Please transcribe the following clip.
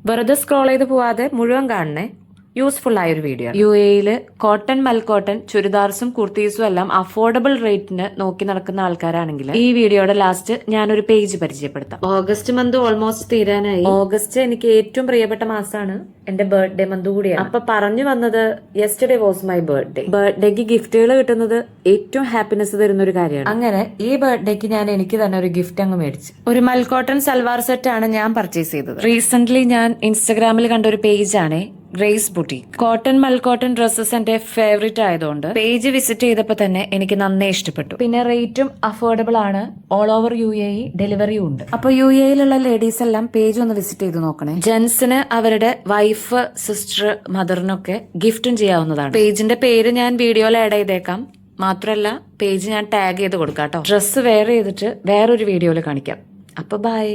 വെറുതെ സ്ക്രോൾ ചെയ്ത് പോവാതെ മുഴുവൻ കാണണേ. യൂസ്ഫുൾ ആയ ഒരു വീഡിയോ. UAE കോട്ടൺ മൽക്കോട്ടൺ ചുരിദാർസും കുർത്തീസും എല്ലാം അഫോർഡബിൾ റേറ്റിന് നോക്കി നടക്കുന്ന ആൾക്കാരാണെങ്കിൽ ഈ വീഡിയോയുടെ ലാസ്റ്റ് ഞാനൊരു പേജ് പരിചയപ്പെടുത്താം. ഓഗസ്റ്റ് മന്ത് ഓൾമോസ്റ്റ് തീരാനായി. ഓഗസ്റ്റ് എനിക്ക് ഏറ്റവും പ്രിയപ്പെട്ട മാസമാണ്. എന്റെ ബർത്ത്ഡേ മന്ത് കൂടിയാണ്. അപ്പൊ പറഞ്ഞു വന്നത് യെസ്റ്റർഡേ വാസ് മൈ ബർത്ത്ഡേ. ബർത്ത്ഡേക്ക് ഗിഫ്റ്റുകൾ കിട്ടുന്നത് ഏറ്റവും ഹാപ്പിനെസ് തരുന്ന ഒരു കാര്യമാണ്. അങ്ങനെ ഈ ബർത്ത്ഡേക്ക് ഞാൻ എനിക്ക് തന്നെ ഒരു ഗിഫ്റ്റ് അങ്ങ് മേടിച്ചു. ഒരു മൽക്കോട്ടൺ സൽവാർ സെറ്റ് ആണ് ഞാൻ പർച്ചേസ് ചെയ്തത്. റീസെന്റ് ഞാൻ ഇൻസ്റ്റഗ്രാമിൽ കണ്ട ഒരു പേജാണ് ഗ്രേസ് ബുട്ടീക്ക്. കോട്ടൺ മൽക്കോട്ടൺ ഡ്രസ്സസ് എന്റെ ഫേവറേറ്റ് ആയതുകൊണ്ട് പേജ് വിസിറ്റ് ചെയ്തപ്പോൾ തന്നെ എനിക്ക് നന്നേ ഇഷ്ടപ്പെട്ടു. പിന്നെ റേറ്റും അഫോർഡബിൾ ആണ്. ഓൾ ഓവർ UAE ഡെലിവറിയും ഉണ്ട്. അപ്പൊ UAEയിലുള്ള ലേഡീസ് എല്ലാം പേജ് ഒന്ന് വിസിറ്റ് ചെയ്ത് നോക്കണേ. ജെന്റ്സിന് അവരുടെ വൈഫ്, സിസ്റ്റർ, മദറിനൊക്കെ ഗിഫ്റ്റും ചെയ്യാവുന്നതാണ്. പേജിന്റെ പേര് ഞാൻ വീഡിയോയിൽ ആഡ് ചെയ്തേക്കാം. മാത്രല്ല പേജ് ഞാൻ ടാഗ് ചെയ്ത് കൊടുക്കാം കേട്ടോ. ഡ്രസ്സ് വെയർ ചെയ്തിട്ട് വേറൊരു വീഡിയോയിൽ കാണിക്കാം. അപ്പൊ ബൈ.